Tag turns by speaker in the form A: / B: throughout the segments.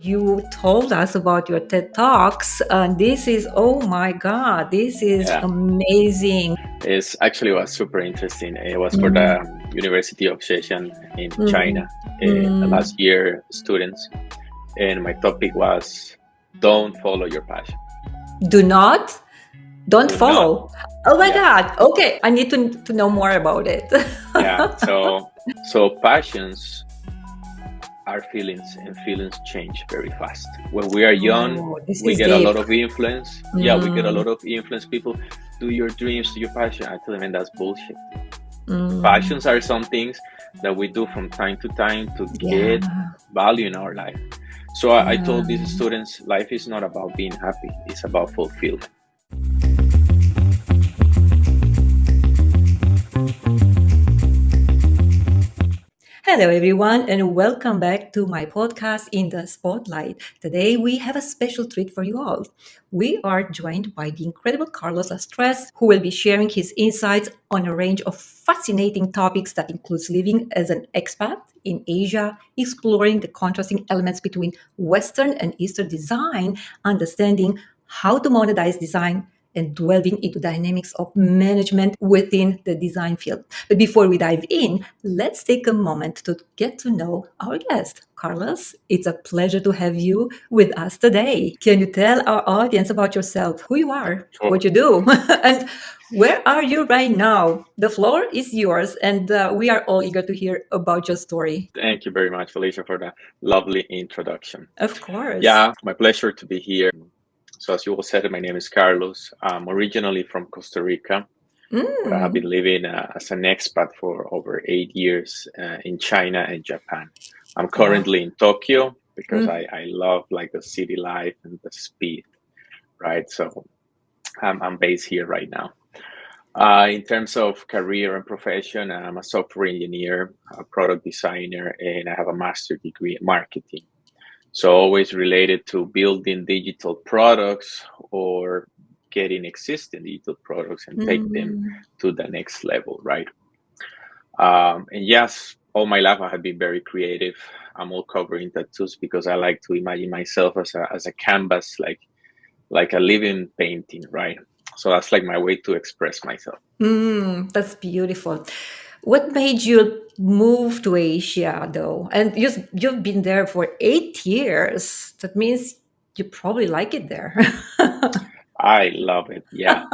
A: You told us about your TED Talks, and this is, oh my God, this is
B: Yeah,
A: amazing.
B: it's actually was super interesting. It was for
A: Mm,
B: the University of Shenzhen in
A: mm,
B: China, the
A: mm.
B: last year students, and my topic was don't follow your passion.
A: Do not, don't
B: Do not.
A: follow. Oh my
B: Yeah,
A: God. Okay, I need to know more about it.
B: yeah. So passions are feelings, and feelings change very fast. When we are young,
A: Oh, this
B: we
A: is
B: get a
A: deep.
B: lot of influence. Yeah, we get a
A: Mm,
B: lot of influence. People do your dreams, do your passion. I tell them, man, that's bullshit.
A: mm.
B: Passions are some things that we do from time to time to
A: Yeah,
B: get value in our life. So I
A: yeah.
B: told these students, life is not about being happy, it's about fulfillment.
A: Hello, everyone, and welcome back to my podcast in the Spotlight. Today, we have a special treat for you all. We are joined by the incredible Carlos Lastres, who will be sharing his insights on a range of fascinating topics that includes living as an expat in Asia, exploring the contrasting elements between Western and Eastern design, understanding how to monetize design, and delving into dynamics of management within the design field. But before we dive in, let's take a moment to get to know our guest. Carlos, it's a pleasure to have you with us today. Can you tell our audience about yourself, who you are,
B: Sure.
A: what you do, and where are you right now? The floor is yours, and we are all eager to hear about your story.
B: Thank you very much, Felicia, for that lovely introduction.
A: Of course.
B: Yeah, my pleasure to be here. So, as you all said, my name is Carlos. I'm originally from Costa Rica, but I have been
A: Mm.
B: living as an expat for over 8 years in China and Japan. I'm
A: Wow.
B: currently in Tokyo because
A: Mm.
B: I love like the city life and the speed, right? So I'm based here right now. In terms of career and profession, I'm a software engineer, a product designer, and I have a master degree in marketing. So always related to building digital products or getting existing digital products and take them
A: Mm.
B: to the next level, right? And yes, all my life I have been very creative. I'm all covered in tattoos because I like to imagine myself as a canvas, like a living painting, right? So that's like my way to express myself.
A: Mm, that's beautiful. What made you move to Asia, though? And you've been there for 8 years. That means you probably like it there.
B: I love it. Yeah.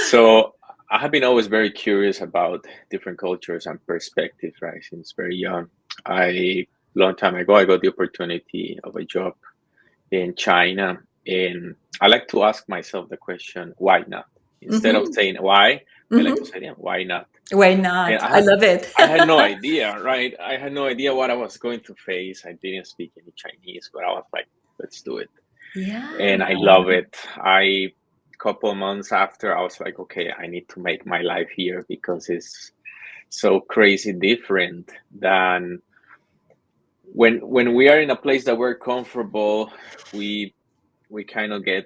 B: So I have been always very curious about different cultures and perspectives, right? Since very young. Long time ago, I got the opportunity of a job in China, and I like to ask myself the question, why not? Instead of
A: Hmm.
B: saying why, I like to
A: Hmm.
B: say, yeah, why not?
A: Why
B: And
A: not? I love it.
B: I had no idea, right? I had no idea what I was going to face. I didn't speak any Chinese, but I was like, let's do it.
A: Yeah.
B: And I love it. Couple months after, I was like, okay, I need to make my life here because it's so crazy different than when we are in a place that we're comfortable. We kind of get,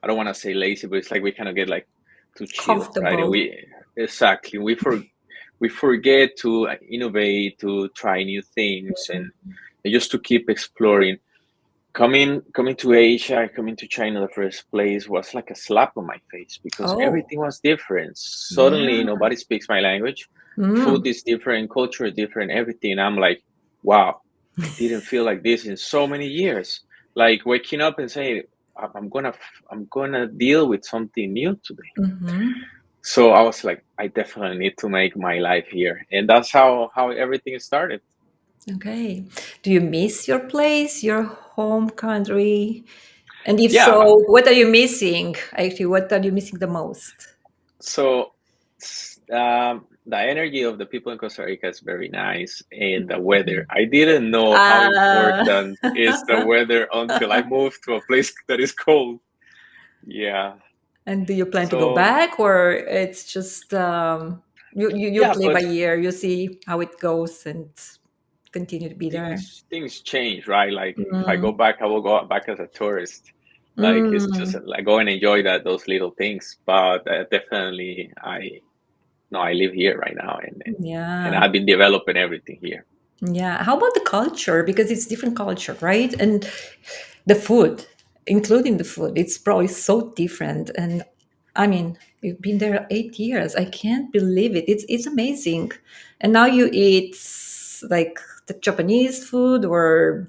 B: I don't want to say lazy, but it's like we kind of get like too chill, right? And
A: Comfortable.
B: we exactly we forget to innovate, to try new things, and just to keep exploring. Coming to Asia, coming to China the first place was like a slap on my face because
A: Oh,
B: everything was different. Suddenly,
A: yeah.
B: nobody speaks my language. Food
A: Mm.
B: is different, culture is different, everything. I'm like, wow, I didn't feel like this in so many years. Like waking up and saying, I'm gonna deal with something new today.
A: Hmm.
B: So I was like, I definitely need to make my life here, and that's how everything started.
A: Okay. Do you miss your place, your home country? And if
B: Yeah,
A: so, what are you missing? Actually, what are you missing the most?
B: so the energy of the people in Costa Rica is very nice, and the weather. I didn't know how
A: Ah.
B: important is the weather until I moved to a place that is cold. Yeah.
A: And do you plan to go
B: So
A: back, or it's just you
B: yeah,
A: play by
B: but
A: ear, you see how it goes and continue to be there?
B: things change, right? Like if I go
A: Mm.
B: back, I will go back as a tourist. Like it's just
A: Mm.
B: like go and enjoy those little things. But definitely, I no, I live here right now, and
A: Yeah.
B: I've been developing everything here.
A: Yeah. How about the culture? Because it's different culture, right? And the food, including the food, it's probably so different. And I mean, you've been there 8 years. I can't believe it. It's amazing. And now you eat like the Japanese food, or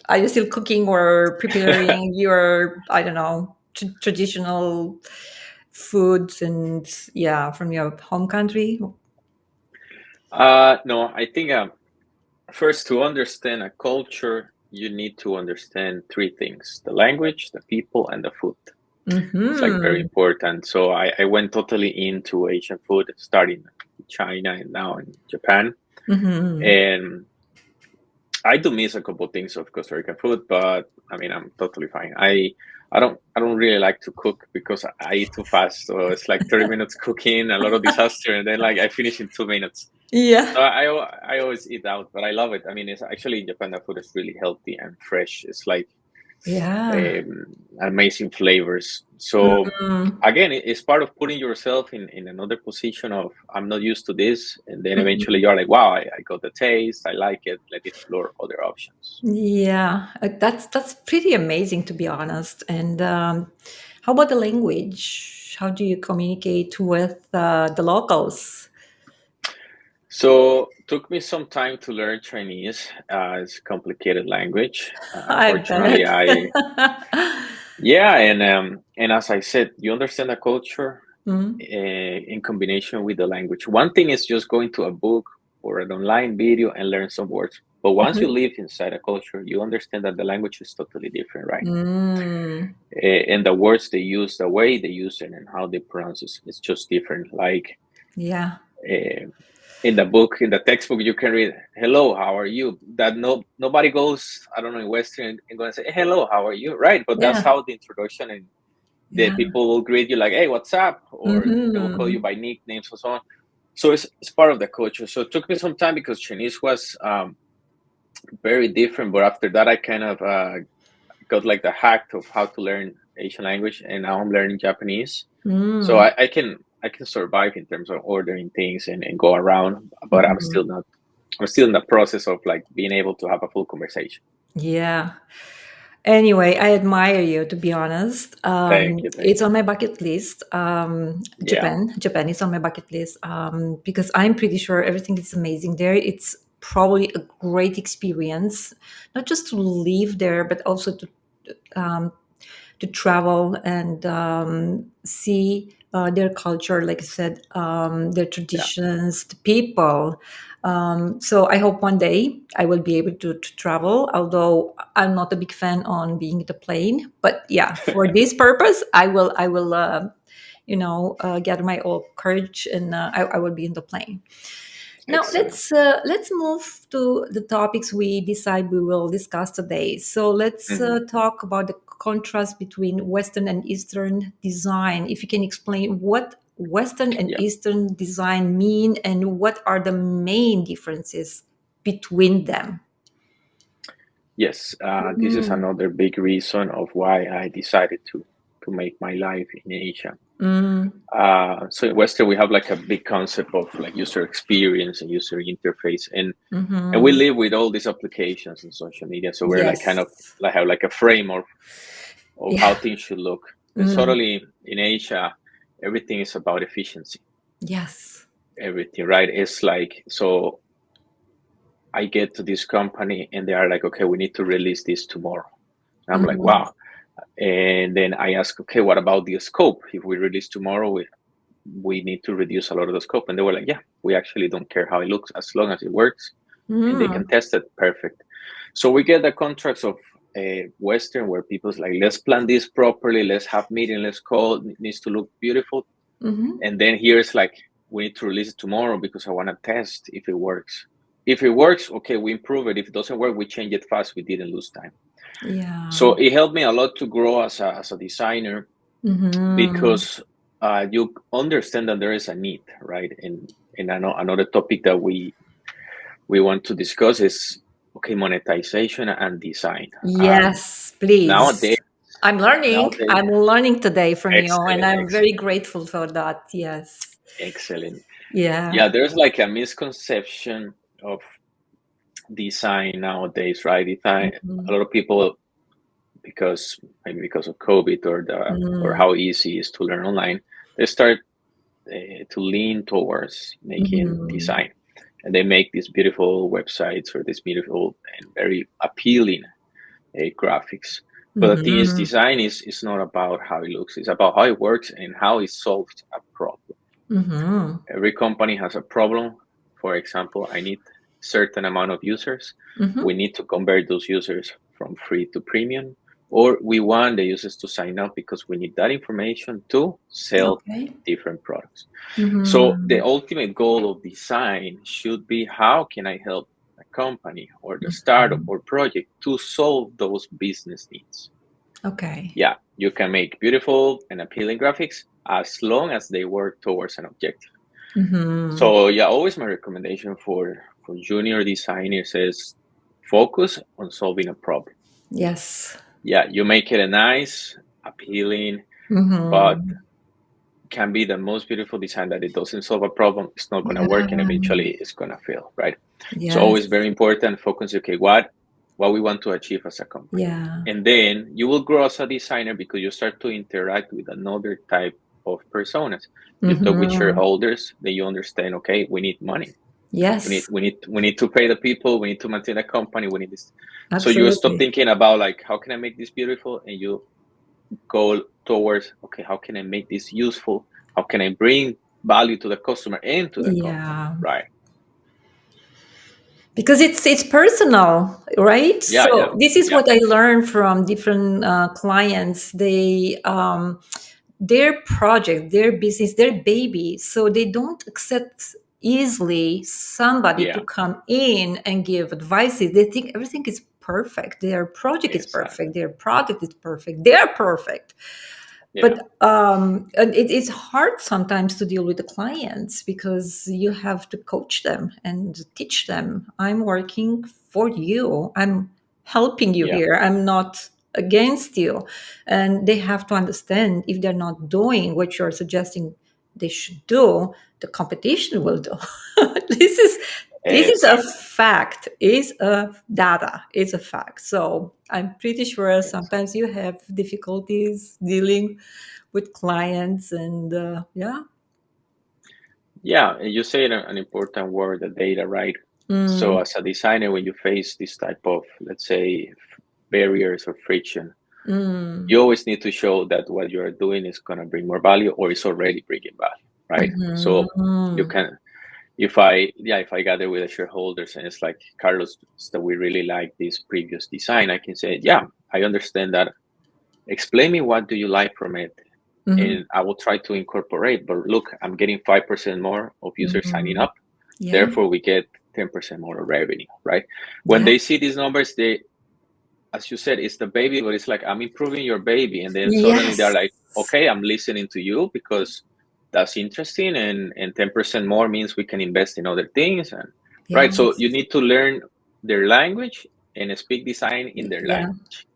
A: are you still cooking or preparing your, I don't know, traditional foods and yeah, from your home country?
B: No, I think first, to understand a culture, you need to understand three things: the language, the people, and the food. It's like very
A: Mm-hmm.
B: important. So I went totally into Asian food, starting in China and now in Japan.
A: Mm-hmm.
B: And I do miss a couple of things of Costa Rican food, but I mean I'm totally fine. I don't really like to cook because I eat too fast. So it's like 30 minutes cooking, a lot of disaster, and then like I finish in 2 minutes.
A: Yeah.
B: So I always eat out, but I love it. I mean, it's actually in Japan, the food is really healthy and fresh. It's like
A: Yeah.
B: um, amazing flavors. So
A: Mm-hmm.
B: again, it's part of putting yourself in another position of I'm not used to this, and then eventually
A: Mm-hmm.
B: you're like, wow, I got the taste, I like it. Let me explore other options.
A: Yeah, that's pretty amazing to be honest. And how about the language? How do you communicate with the locals?
B: So took me some time to learn Chinese. It's a complicated language.
A: I
B: Unfortunately,
A: bet.
B: I yeah, and as I said, you understand the culture
A: Mm,
B: in combination with the language. One thing is just going to a book or an online video and learn some words. But once you
A: mhm.
B: live inside a culture, you understand that the language is totally different, right?
A: Mm,
B: And the words they use, the way they use it, and how they pronounce it, it's just different. Like
A: yeah,
B: uh, in the book, in the textbook, you can read "Hello, how are you?" That nobody goes, I don't know, in Western and going to say "Hello, how are you?" Right? But that's
A: yeah,
B: how the introduction and the
A: yeah.
B: people will greet you like, "Hey, what's up?" Or they will call you
A: Hmm.
B: by nicknames and so on. So it's part of the culture. So it took me some time because Chinese was very different. But after that, I kind of got like the hack of how to learn Asian language, and now I'm learning Japanese. So
A: Mm,
B: I can survive in terms of ordering things and go around, but I'm
A: mhm.
B: still not. I'm still in the process of like being able to have a full conversation.
A: Yeah. Anyway, I admire you, to be honest.
B: Thank you, thank
A: It's
B: you.
A: on my bucket list.
B: Yeah,
A: Japan is on my bucket list because I'm pretty sure everything is amazing there. It's probably a great experience, not just to live there, but also um, to travel and see their culture, like I said, their
B: yeah,
A: traditions, the people. So I hope one day I will be able to travel, although I'm not a big fan on being in the plane. But yeah, for this purpose, I will gather my all courage and I will be in the plane. Now
B: excellent.
A: let's move to the topics we decide we will discuss today. So let's
B: Hmm.
A: talk about the contrast between Western and Eastern design. If you can explain what Western and
B: Yeah,
A: Eastern design mean and what are the main differences between them.
B: yes. This is
A: Mm,
B: another big reason of why I decided to make my life in Asia.
A: mm,
B: So in Western, we have like a big concept of like user experience and user interface, and we
A: mhm.
B: live with all these applications and social media. So we're like kind of
A: Yes.
B: like have like a frame of how
A: Yeah.
B: things should look. And
A: Mm,
B: totally in Asia, everything is about efficiency.
A: yes.
B: Everything, right? It's like so. I get to this company and they are like, okay, we need to release this tomorrow. And I'm like,
A: Mhm.
B: wow. And then I ask, okay, what about the scope? If we release tomorrow, we need to reduce a lot of the scope. And they were like, yeah, we actually don't care how it looks as long as it works and they can
A: Mm,
B: test it. Perfect. So we get the contracts of Western where people's like, let's plan this properly, let's have meeting, let's call, it needs to look beautiful.
A: mhm.
B: And then here's like, we need to release it tomorrow because I want to test if it works. If it works, okay, we improve it. If it doesn't work, we change it fast. We didn't lose time. So
A: Yeah.
B: it helped me a lot to grow as a designer
A: Mhm.
B: because you understand that there is a need, right? And I know another topic that we want to discuss is okay, monetization and design.
A: Yes,
B: Nowadays,
A: please. I'm learning.
B: nowadays,
A: I'm learning today from you, and
B: excellent,
A: I'm very
B: excellent,
A: grateful for that. Yes.
B: excellent.
A: Yeah.
B: Yeah, there's like a misconception of design nowadays, right?
A: Mhm.
B: A lot of people, because maybe because of COVID or
A: Mm.
B: how easy it is to learn online, they start to lean towards making
A: Mhm.
B: design, and they make these beautiful websites or these beautiful and very appealing graphics. But the thing is,
A: Mhm.
B: design is not about how it looks; it's about how it works and how it solves a problem.
A: Mhm.
B: Every company has a problem. For example, I need certain amount of users.
A: Mhm.
B: We need to convert those users from free to premium, or we want the users to sign up because we need that information to sell
A: Okay.
B: different products. So the
A: Mhm.
B: ultimate goal of design should be, how can I help a company or the startup
A: Mhm.
B: or project to solve those business needs?
A: Okay.
B: Yeah, you can make beautiful and appealing graphics as long as they work towards an objective.
A: Mhm.
B: So yeah, always my recommendation for junior designers is focus on solving a problem.
A: Yes.
B: Yeah, you make it a nice, appealing, but
A: Mhm.
B: can be the most beautiful design that it doesn't solve a problem. It's not going to
A: Yeah.
B: work, and eventually it's going to fail, right? So always
A: Yes.
B: very important. Focus. Okay, what we want to achieve as a company,
A: Yeah.
B: and then you will grow as a designer because you start to interact with another type of personas. You talk with
A: Mhm.
B: shareholders, then you understand. Okay, we need money.
A: Yes.
B: We need to pay the people. We need to maintain a company. We need this. So you stop
A: Absolutely.
B: thinking about like, how can I make this beautiful, and you go towards, okay, how can I make this useful? How can I bring value to the customer and to the company?
A: Yeah.
B: Right.
A: Because it's personal, right?
B: Yeah. Yeah.
A: So this is
B: Yeah.
A: what I learned from different clients. Their project, their business, their baby, so they don't accept easily somebody to
B: Yeah.
A: come in and give advices. They think everything is perfect, their project is
B: Exactly.
A: perfect, their product is perfect, they're perfect.
B: Yeah.
A: But and it's hard sometimes to deal with the clients because you have to coach them and teach them. I'm working for you, I'm helping you
B: Yeah.
A: here, I'm not against you. And they have to understand, if they're not doing what you're suggesting they should do, the competition will do. this is this is a
B: Exactly.
A: fact, is a data, is a fact. So I'm pretty sure
B: Yes.
A: sometimes you have difficulties dealing with clients, and yeah.
B: Yeah. And you say an important word, the data, right? So
A: Mm,
B: as a designer, when you face this type of, let's say, barriers or friction,
A: mm,
B: you always need to show that what you are doing is going to bring more value or is already bringing value, right? So you
A: mhm.
B: can, if I gather with the shareholders and it's like, Carlos, that we really like this previous design, I can say, yeah, I understand that. Explain me, what do you like from it,
A: Mhm.
B: and I will try to incorporate. But look, I'm getting 5% more of users signing
A: Mhm.
B: up,
A: Yeah.
B: therefore we get 10% more of revenue, right? When
A: Yeah.
B: they see these numbers, they, as you said, it's the baby, but it's like, I'm improving your baby, and then suddenly they're
A: Yes.
B: like, okay, I'm listening to you because that's interesting, and 10% more means we can invest in other things, and right. So you
A: Yes.
B: need to learn their language and speak design in their
A: Yeah.
B: language.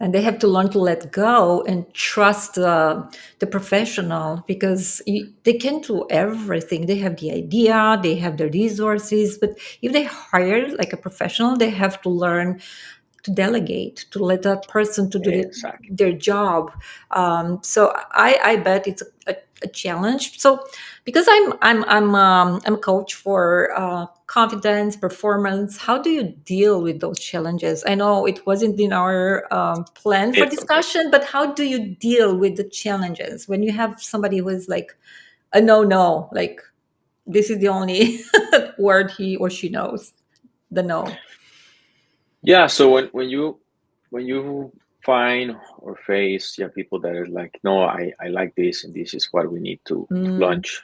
A: And they have to learn to let go and trust the professional, because they can do everything. They have the idea, they have the resources, but if they hire like a professional, they have to learn to delegate, to let that person to do
B: Exactly.
A: their job. So I bet it's a challenge. So because I'm a coach for confidence, performance. How do you deal with those challenges? I know it wasn't in our plan for
B: It's okay.
A: discussion, but how do you deal with the challenges when you have somebody who is like a no, like this is the only word he or she knows, the no.
B: Yeah. So when you find or face, yeah, people that are like, no, I like this, and this is what we need to
A: Mm,
B: launch.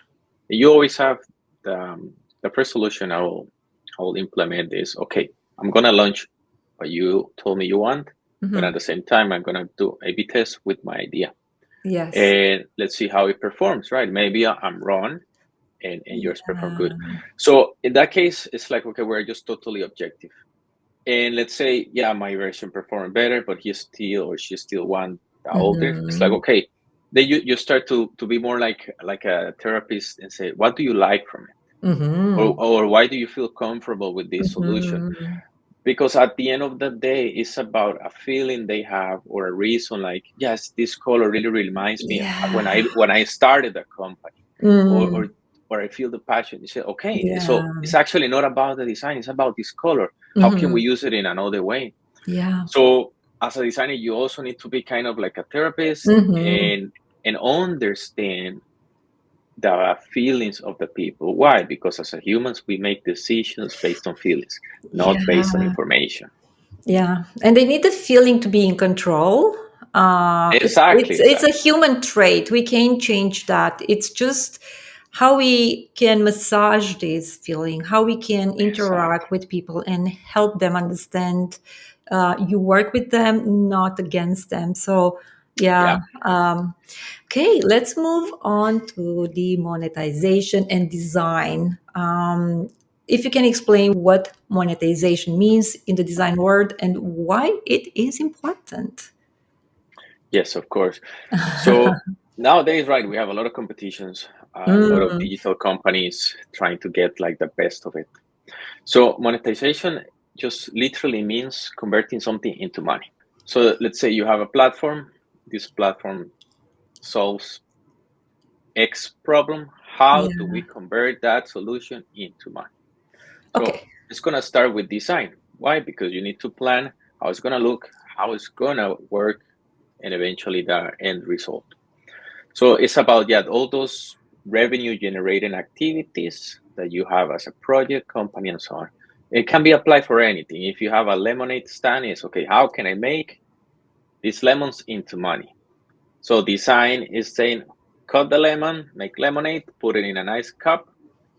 B: You always have the first solution I will implement is, okay, I'm gonna launch what you told me you want, but
A: mhm.
B: at the same time I'm gonna do A/B test with my idea,
A: Yes.
B: and let's see how it performs. Right? Maybe I'm wrong, and yours perform good.
A: Yeah.
B: So in that case, it's like, okay, we're just totally objective. And let's say, yeah, my version performed better, but he still or she still want the older. It's like,
A: Mhm.
B: okay, then you start to be more like a therapist and say, what do you like from it?
A: Mm-hmm.
B: or why do you feel comfortable with this solution?
A: Mm-hmm.
B: Because at the end of the day, it's about a feeling they have or a reason, like, yes, this color really reminds me when
A: Yeah.
B: I started the company, or
A: Mm.
B: or or I feel the passion. You say, okay, so
A: Yeah.
B: it's actually not about the design, it's about this color. How can
A: Mm-hmm.
B: we use it in another way?
A: Yeah.
B: So as a designer, you also need to be kind of like a therapist,
A: Mm-hmm.
B: and understand the feelings of the people. Why? Because as a humans, we make decisions based on feelings, not based on
A: Yeah.
B: information.
A: Yeah, and they need the feeling to be in control. It's
B: Exactly,
A: it's a
B: exactly,
A: human trait. We can't change that. It's just how we can massage this feeling, how we can
B: exactly.
A: interact with people and help them understand. You work with them, not against them. So yeah.
B: Yeah.
A: Okay, let's move on to the monetization and design. If you can explain what monetization means in the design world and why it is important.
B: Yes, of course. So nowadays, right, we have a lot of competitions, a lot of
A: Mm,
B: digital companies trying to get like the best of it. So monetization just literally means converting something into money. So let's say you have a platform. This platform solves X problem. How do
A: yeah.
B: we convert that solution into money? So
A: Okay.
B: it's going to start with design. Why? Because you need to plan how it's going to look, how it's going to work, and eventually the end result. So it's about, yeah, all those revenue generating activities that you have as a project, company, and so on. It can be applied for anything. If you have a lemonade stand, it's okay, how can I make these lemons into money? So design is saying, cut the lemon, make lemonade, put it in a nice cup,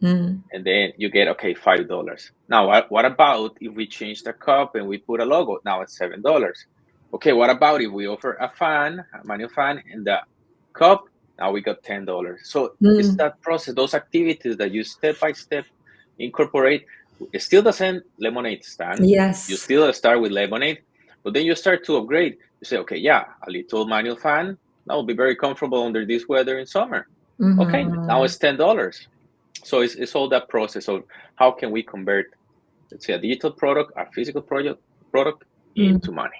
A: Mm,
B: and then you get, okay, $5. Now, what about if we change the cup and we put a logo? Now it's $7. Okay, what about if we offer a fan, a manual fan, and the cup? Now we got $10. So it's
A: mm.
B: that process, those activities that you step by step incorporate. It's still the same lemonade stand. You
A: Yes.
B: still start with lemonade, but then you start to upgrade. You say, okay, yeah, a little manual fan. That will be very comfortable under this weather in summer. Okay, now
A: Hmm.
B: it's $10. So it's all that process of how can we convert, let's say, a digital product, a physical product into money.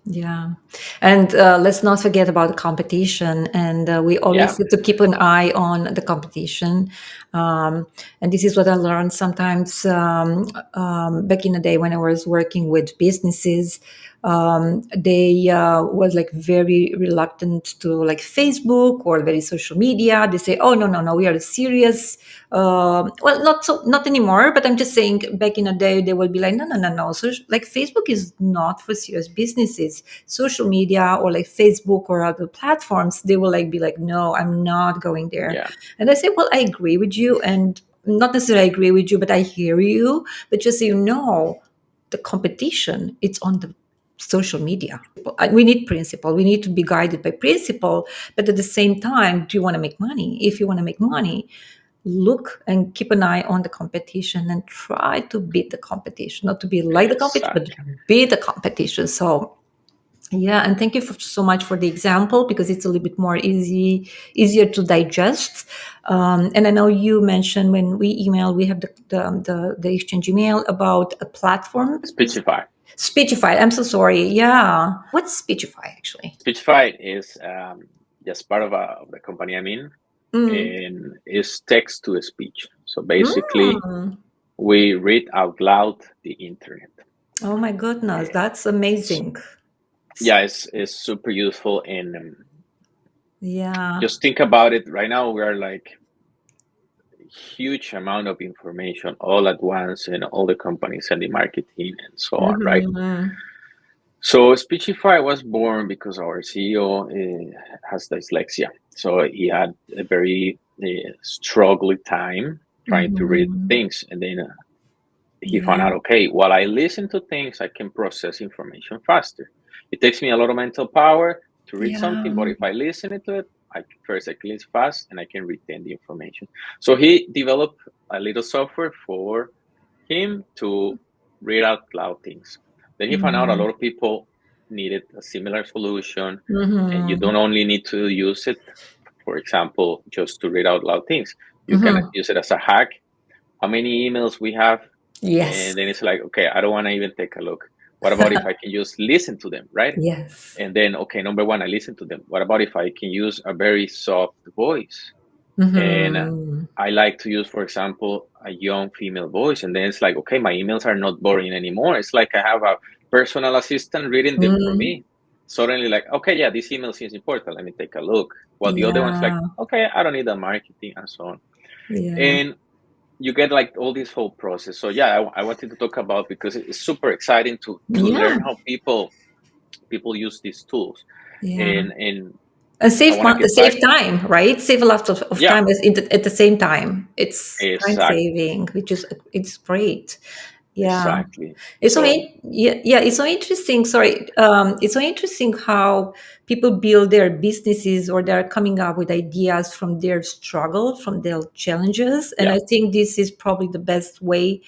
A: Yeah. And let's not forget about the competition. And we
B: Yeah.
A: always have to keep an eye on the competition. And this is what I learned sometimes back in the day when I was working with businesses. They was like very reluctant to like Facebook or very social media. They say, "Oh, no, no, no, we are serious." Well, not anymore, but I'm just saying back in the day they will be like, no, no, no, no. So like Facebook is not for serious businesses. Social media or like Facebook or other platforms, they will like be like, no, I'm not going there.
B: Yeah.
A: And I say, well, I agree with you, and not necessarily I agree with you, but I hear you. But just so you know, the competition it's on the social media. We need principle. We need to be guided by principle. But at the same time, do you want to make money? If you want to make money, look and keep an eye on the competition and try to beat the competition, not to be like the competition but
B: Exactly.
A: beat the competition. So yeah, and thank you so much for the example because it's a little bit more easier to digest. And I know you mentioned when we email, we have the exchange email about a platform.
B: Speechify.
A: Speechify, I'm so sorry. Yeah, what's Speechify actually?
B: Speechify is just part of the company I'm in,
A: Mm.
B: and is text to speech. So basically,
A: Mm.
B: we read out loud the internet.
A: Oh my goodness,
B: Uh,
A: that's amazing.
B: yeah, it's super useful. And
A: Yeah.
B: just think about it. Right now, we are like huge amount of information all at once, and all the companies and the marketing and so on, right?
A: Mhm.
B: So Speechify was born because our CEO has dyslexia. So he had a very struggling time trying to read
A: Mhm.
B: things. And then he found
A: Yeah.
B: out, okay, while I listen to things, I can process information faster. It takes me a lot of mental power to read something, but
A: Yeah.
B: if I listen to it, I can listen fast and I can retain the information. So he developed a little software for him to read out loud things. Then he found out a
A: Mhm.
B: lot of people needed a similar solution, and you
A: Mhm.
B: don't only need to use it, for example, just to read out loud things. You can
A: Mhm.
B: use it as a hack, how many emails we have,
A: Yes.
B: and then it's like, okay, I don't want to even take a look. What about if I can just listen to them, right?
A: Yes.
B: And then, okay, number one, I listen to them. What about if I can use a very soft voice? And
A: Mm-hmm.
B: I like to use, for example, a young female voice. And then it's like, okay, my emails are not boring anymore. It's like I have a personal assistant reading them for
A: Mm,
B: me. Suddenly, like, okay, yeah, this email seems important. Let me take a look. While the other one's like,
A: yeah.
B: okay, I don't need the marketing and so on.
A: Yeah.
B: And you get like all this whole process. So yeah, I wanted to talk about, because it's super exciting to
A: Yeah.
B: learn how people use these tools,
A: Yeah.
B: and
A: And
B: I want to get back.
A: save time, right? Save a lot of
B: Yeah,
A: time at the same time. It's time
B: exactly,
A: saving, which is it's great. Yeah.
B: exactly. So
A: Yeah, it's so interesting. Sorry, it's so interesting how people build their businesses or they're coming up with ideas from their struggle, from their challenges, and
B: yeah,
A: I think this is probably the best way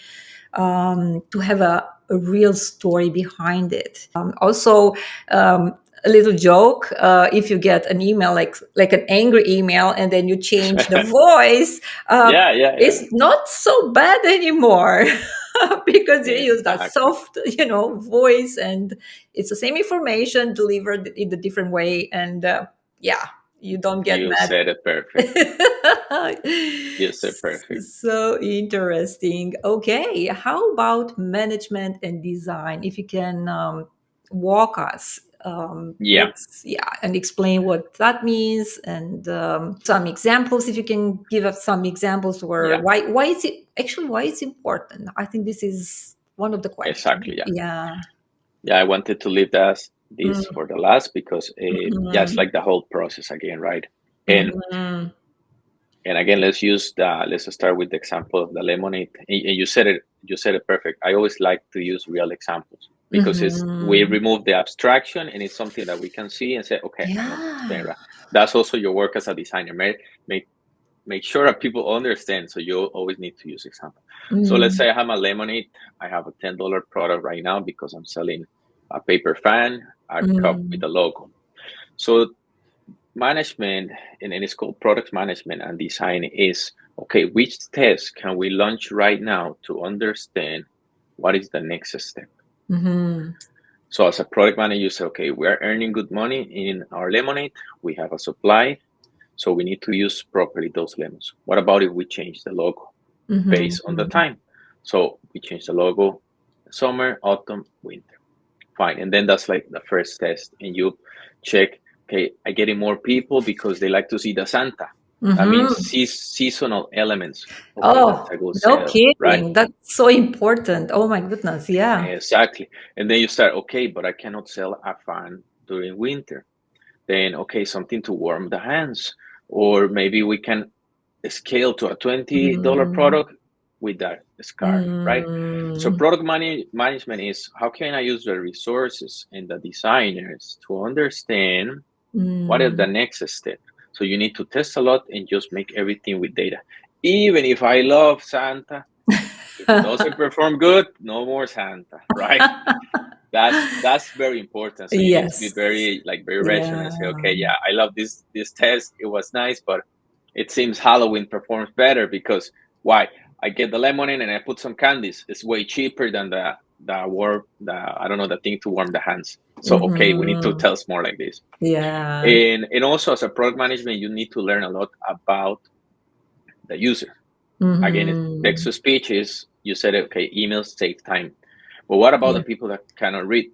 A: to have a real story behind it. Also, um, a little joke: if you get an email like an angry email, and then you change the voice, uh,
B: yeah, yeah, yeah,
A: it's not so bad anymore. Because you use that
B: exactly.
A: soft, voice, and it's the same information delivered in a different way, and yeah, you don't get
B: You
A: mad.
B: said it perfect. You said perfect.
A: So interesting. Okay, how about management and design? If you can walk us,
B: Yeah,
A: let's and explain what that means, and some examples. If you can give us some examples, or
B: yeah,
A: why is it actually why it's important? I think this is one of the questions.
B: exactly. Yeah,
A: Yeah.
B: yeah. I wanted to leave this
A: Mm,
B: for the last, because yeah, it's
A: mhm,
B: like the whole process again, right? And
A: mhm.
B: And again, let's start with the example of the lemonade. And you said it perfect. I always like to use real examples, because we
A: Mhm.
B: remove the abstraction, and it's something that we can see and say, okay, I understand,
A: Yeah.
B: right? That's also your work as a designer. Make make sure that people understand. So you always need to use example. So let's
A: Mm,
B: say I have a lemonade. I have a $10 product right now because I'm selling a paper fan, a cup with
A: mm,
B: a logo. So management, and it's called product management and design, is okay, which test can we launch right now to understand what is the next step.
A: mhm,
B: So as a product manager, you say, okay, we're earning good money in our lemonade, we have a supply, so we need to use properly those lemons. What about if we change the logo
A: mhm,
B: based on the
A: mhm.
B: time? So we change the logo: summer, autumn, winter. Fine. And then that's like the first test. And you check, okay, I getting more people because they like to see the Santa. That means
A: Mhm.
B: seasonal elements. Okay, that's
A: Oh,
B: a good
A: no
B: sale, right?
A: kidding. That's so important. Oh my goodness. Yeah.
B: Exactly. And then you start, okay, but I cannot sell a fan during winter. Then, okay, something to warm the hands. Or maybe we can scale to a $20
A: Mm,
B: product with that scarf, right? So
A: mm,
B: product management is, how can I use the resources and the designers to understand what is the
A: mm.
B: next step. So you need to test a lot and just make everything with data. Even if I love Santa, if it doesn't perform good, no more Santa, right? That's very important. So you need to be
A: Yes.
B: very rational
A: Yeah.
B: and say, okay, yeah, I love this test. It was nice, but it seems Halloween performs better because why? I get the lemonade and I put some candies. It's way cheaper than the warm the I don't know, the thing to warm the hands. So okay, we need to
A: Mhm.
B: tell us more like this.
A: Yeah.
B: And also as a product management, you need to learn a lot about the user. Again, text
A: Mhm.
B: to speech is, you said, okay, emails save time. But what about the
A: Yeah.
B: people that cannot read?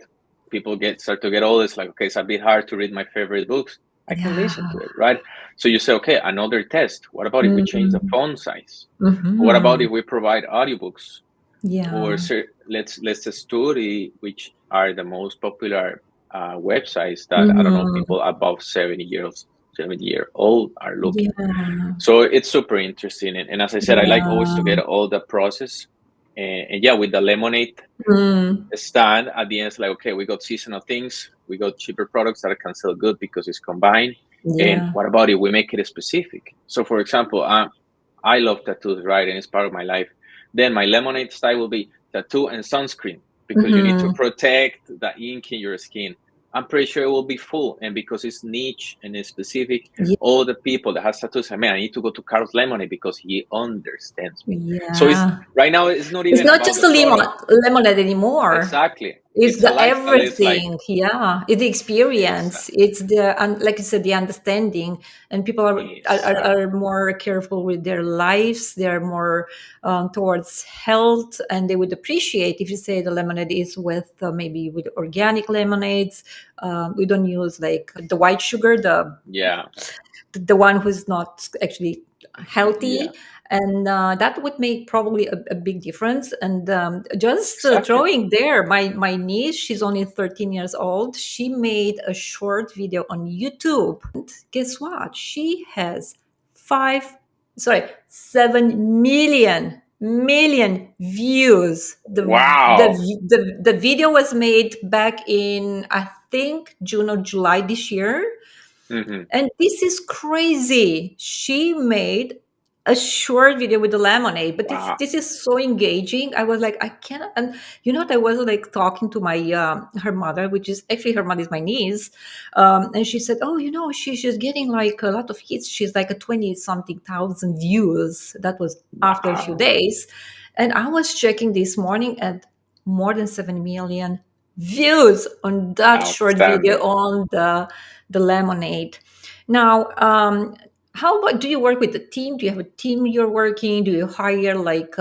B: People start to get old. It's like, okay, it's a bit hard to read my favorite books. I can listen
A: Yeah.
B: to it, right? So you say, okay, another test. What about if we change the
A: Mm,
B: font size? What about
A: mhm.
B: if we provide audiobooks? Or
A: Yeah.
B: let's study which are the most popular websites that, I don't know,
A: Mhm.
B: people above 70-year old are looking.
A: Yeah.
B: So it's super interesting. And as I said, I like always to
A: Yeah.
B: get all the process. And yeah, with the lemonade
A: Mm.
B: stand at the end, it's like, okay, we got seasonal things, we got cheaper products that can sell good because it's combined. And
A: Yeah.
B: what about if we make it specific? So for example, I love tattoos, right? And it's part of my life. Then my lemonade style will be tattoo and sunscreen, because you need to
A: Mhm.
B: protect the ink in your skin. I'm pretty sure it will be full. And because it's niche and it's specific,
A: Yeah.
B: all the people that has tattoos, I mean, I need to go to Carlos Lemonade because he understands me. So it's
A: Yeah.
B: right now, it's not
A: It's
B: even
A: not
B: about
A: just
B: the
A: a
B: product.
A: lemonade anymore.
B: Exactly.
A: It's
B: It's a
A: the
B: lifestyle. It's like,
A: everything. Yeah, it's the
B: exa-
A: experience. It's the like you said, the understanding, and people
B: exactly.
A: are more careful with their lives. They are more towards health, and they would appreciate if you say the lemonade is with maybe with organic lemonades. We don't use like the white sugar,
B: Yeah.
A: the one who's not actually
B: Yeah.
A: healthy, and that would make probably a big difference. And just
B: Exactly.
A: throwing there, my niece, she's only 13 years old, she made a short video on YouTube, and guess what, she has 7 million views.
B: Wow.
A: The video was made back in, I think, June or July this year,
B: Hmm.
A: and this is crazy. She made a short video with the lemonade, but
B: Wow.
A: this is so engaging. I was like, I cannot. And you know what? I was like talking to my her mother, which is actually, her mother is my niece, and she said, "Oh, she's getting like a lot of hits. She's like a 20 something thousand views." That was after a few
B: Wow.
A: days, and I was checking this morning, and more than 7 million views on that short video
B: Outstanding.
A: on the lemonade. Now, how about, do you work with a team? Do you have a team you're working? Do you hire like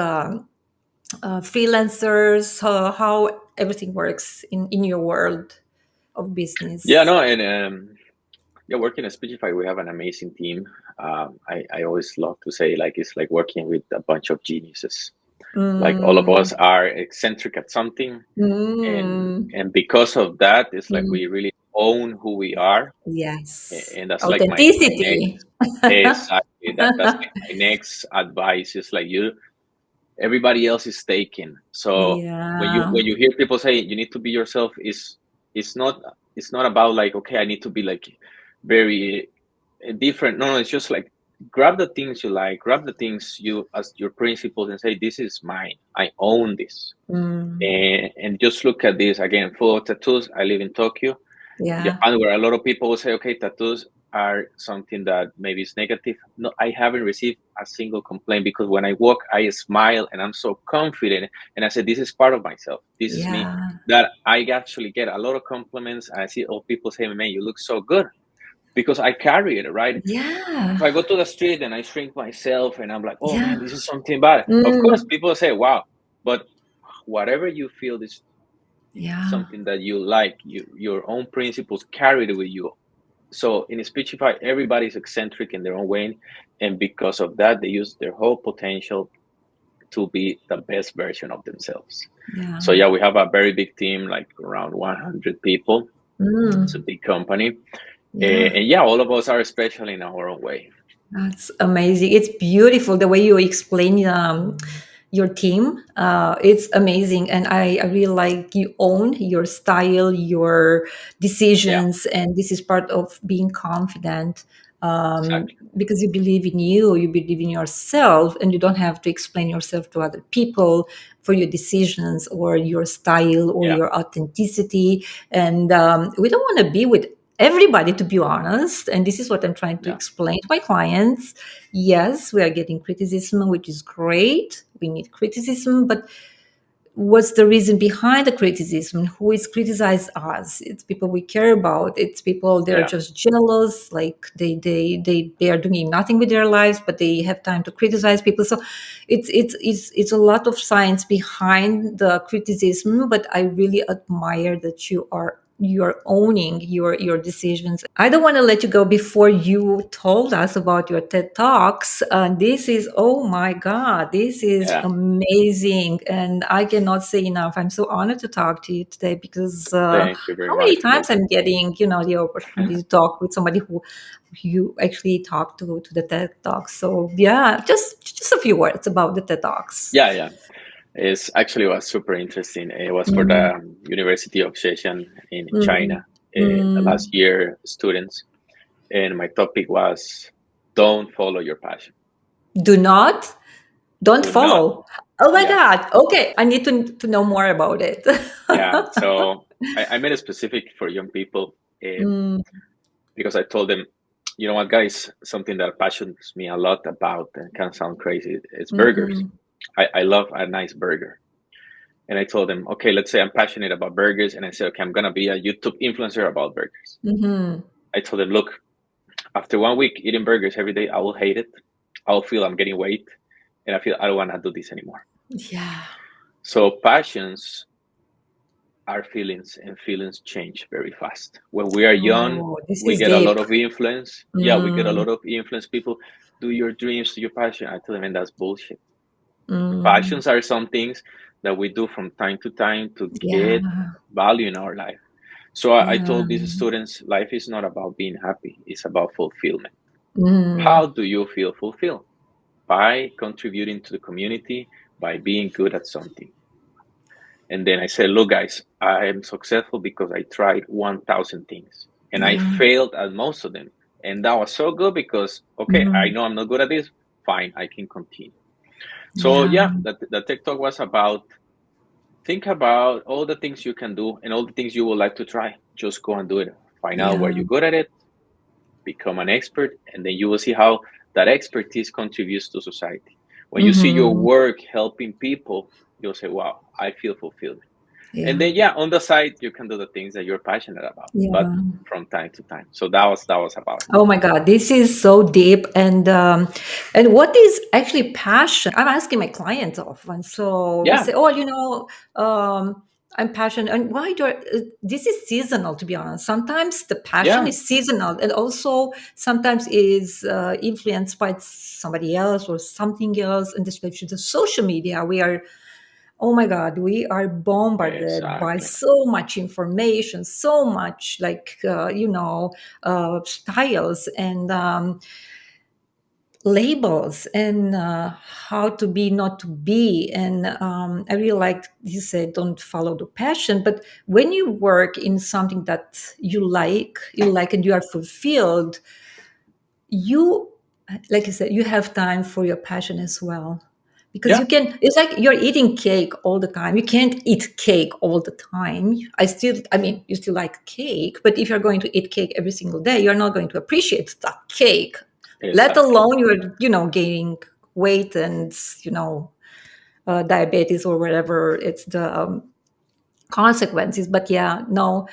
A: freelancers? How everything works in your world of
B: Yeah,
A: business?
B: no, and yeah, working at Speechify, we have an amazing team. I always love to say, like, it's like working with a bunch of geniuses. Like all of
A: Mm,
B: us are eccentric at something, and
A: mm,
B: because of that, it's like
A: mm.
B: we really own who we are,
A: Yes.
B: and that's like my
A: Authenticity.
B: next, exactly, that's like my next advice is like, you, everybody else is taken. So
A: Yeah.
B: when you hear people say you need to be yourself, is it's not, it's not about like, okay, I need to be like very different. No, it's just like, grab the things you like, grab the things you as your principles, and say, this is mine, I own this.
A: Mm,
B: And just look at this again, full of tattoos. I live in Tokyo,
A: yeah.
B: Japan, where a lot of people will say, okay, tattoos are something that maybe is negative. No, I haven't received a single complaint, because when I walk, I smile and I'm so confident. And I said, this is part of myself. This is me.
A: Yeah.
B: That I actually get a lot of compliments. And I see all people say, man, you look so good, because I carry it, right? If
A: Yeah.
B: I go to the street and I shrink myself and I'm like, oh
A: Yeah.
B: man, this is something bad. Of course,
A: Mm,
B: people say, wow, but whatever you feel is
A: yeah.
B: something that you like, your own principles carried with you. So in Speechify, everybody's eccentric in their own way, and because of that, they use their whole potential to be the best version of themselves. So
A: Yeah.
B: yeah, we have a very big team, like around 100 people. It's a
A: Mm,
B: big company,
A: yeah.
B: and yeah, all of us are special in our own way.
A: That's amazing. It's beautiful the way you explain your team. It's amazing. And I really like you own your style, your
B: Yeah,
A: decisions. And this is part of being confident,
B: exactly.
A: because you believe in you believe in yourself, and you don't have to explain yourself to other people for your decisions or your style or
B: Yeah,
A: your authenticity. And we don't want to be with everybody, to be honest, and this is what I'm trying to
B: yeah,
A: explain to my clients. Yes, we are getting criticism, which is great, we need criticism, but what's the reason behind the criticism? Who is criticize us? It's people we care about. It's people, they're
B: yeah,
A: just jealous, like they are doing nothing with their lives, but they have time to criticize people. So it's a lot of science behind the criticism, but I really admire that you're owning your decisions. I don't want to let you go before you told us about your TED Talks. This is, oh my God, this is
B: yeah.
A: amazing. And I cannot say enough. I'm so honored to talk to you today, because
B: Thank you very
A: how many
B: much,
A: times
B: Felicia.
A: I'm getting, the opportunity to talk with somebody who you actually talk to the TED Talks. So yeah, just a few words about the TED Talks.
B: Yeah, yeah. It's actually was super interesting. It was for
A: Mm,
B: the University of Shenzhen in
A: mm,
B: China last
A: mm.
B: year, students, and my topic was, don't follow your passion.
A: Do not. Don't
B: Do not.
A: follow. Oh my
B: Yeah,
A: God. Okay. I need to know more about it.
B: yeah. So I made it specific for young people,
A: Mm,
B: because I told them, you know what, guys, something that passions me a lot about and can sound crazy, it's burgers.
A: mm,
B: I love a nice burger. And I told them, okay, let's say I'm passionate about burgers. And I said, okay, I'm going to be a YouTube influencer about burgers.
A: mhm.
B: I told them, look, after 1 week eating burgers every day, I will hate it. I'll feel I'm getting weight. And I feel I don't want to do this anymore.
A: Yeah.
B: So passions are feelings, and feelings change very fast. When we are young,
A: Oh, this
B: we
A: is
B: get a lot
A: deep.
B: of influence. Yeah, we get a
A: Mm,
B: lot of influence. People do your dreams, do your passion. I tell them, and that's bullshit.
A: mm,
B: Passions are some things that we do from time to time to
A: yeah,
B: get value in our life. So I
A: yeah.
B: told these students, life is not about being happy, it's about fulfillment.
A: Mm,
B: How do you feel fulfilled? By contributing to the community, by being good at something. And then I said, look, guys, I am successful because I tried 1,000 things and I
A: yeah.
B: failed at most of them. And that was so good because, okay, I
A: Mm,
B: know I'm not good at this. Fine, I can continue. So,
A: yeah,
B: yeah, the TikTok was about, think about all the things you can do and all the things you would like to try. Just go and do it. Find out where
A: yeah.
B: you're good at it, become an expert, and then you will see how that expertise contributes to society. When you see your
A: Mm-hmm.
B: work helping people, you'll say, wow, I feel fulfilled. And
A: Yeah,
B: then, yeah, on the side, you can do the things that you're passionate about, but
A: yeah.
B: from time to time. So that was about it.
A: Oh my God, this is so deep. And what is actually passion? I'm asking my clients often. So we
B: Yeah,
A: say, oh, I'm passionate. And why do this is seasonal, to be honest. Sometimes the passion
B: yeah,
A: is seasonal, and also sometimes is influenced by somebody else or something else. And especially the social media, we are, oh my God, we are bombarded by
B: exactly.
A: so much information, so much styles and labels and how to be, not to be. And I really like you said, don't follow the passion. But when you work in something that you like, and you are fulfilled, you like you said, you have time for your passion as well, because
B: Yeah,
A: you can, it's like you're eating cake all the time. You can't eat cake all the time. I mean, you still like cake, but if you're going to eat cake every single day, you're not going to appreciate that cake, let
B: exactly.
A: alone you're gaining weight and diabetes or whatever it's the consequences. But yeah, no.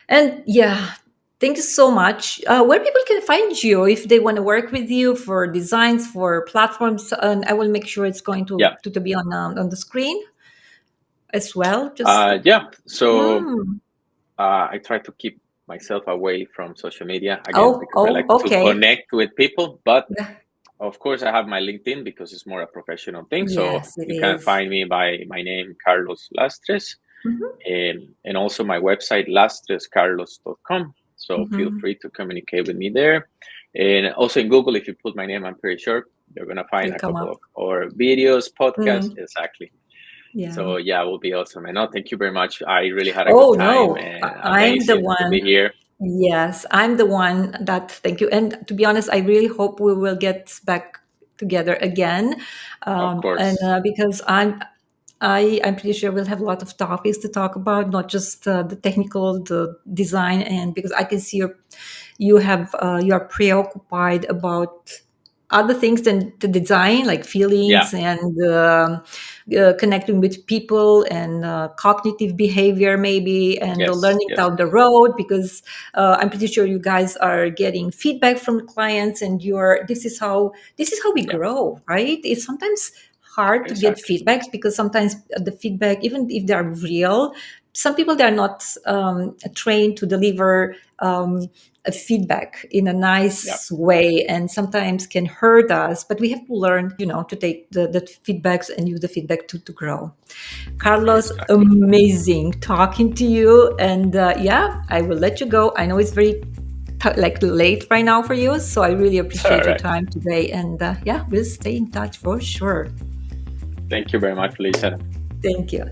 A: And yeah, thank you so much. Where people can find you if they want to work with you for designs for platforms, and I will make sure it's going to
B: Yeah,
A: to be on the screen as well. Just
B: yeah. So
A: mm.
B: I try to keep myself away from social media again
A: Oh,
B: because I
A: oh,
B: like to
A: okay.
B: connect with people. But
A: Yeah.
B: of course, I have my LinkedIn because it's more a professional thing. So
A: Yes, it
B: you can
A: is.
B: find me by my name, Carlos Lastres,
A: Mm-hmm.
B: and also my website, lastrescarlos.com. So feel
A: Mm-hmm.
B: free to communicate with me there. And also in Google, if you put my name, I'm pretty sure you're going to find
A: It'll
B: a
A: come
B: couple
A: up.
B: of our videos, podcasts.
A: Mm.
B: Exactly.
A: Yeah.
B: So yeah, it will be awesome. And no, thank you very much. I really had a good
A: Oh
B: time
A: no,
B: and
A: I'm the
B: amazing to be
A: one.
B: here.
A: Yes, I'm the one that, thank you. And to be honest, I really hope we will get back together again.
B: Of
A: And
B: course.
A: because I'm pretty sure we'll have a lot of topics to talk about, not just the technical, the design, and because I can see you are preoccupied about other things than the design, like
B: Yeah.
A: feelings and connecting with people and cognitive behavior, maybe, and the
B: Yes.
A: learning
B: Yes.
A: down the road. Because I'm pretty sure you guys are getting feedback from clients, and you're this is how we
B: Yeah.
A: grow, right? It's sometimes hard to get
B: Exactly.
A: feedbacks because sometimes the feedback, even if they are real, some people they are not trained to deliver a feedback in a
B: Yeah.
A: nice way, and sometimes can hurt us. But we have to learn, to take the feedbacks and use the feedback to grow. Carlos,
B: Exactly.
A: amazing talking to you. And yeah, I will let you go. I know it's very like late right now for you, so I really
B: It's all
A: appreciate your
B: right.
A: time today. And yeah, we'll stay in touch for sure.
B: Thank you very much, Felicia.
A: Thank you.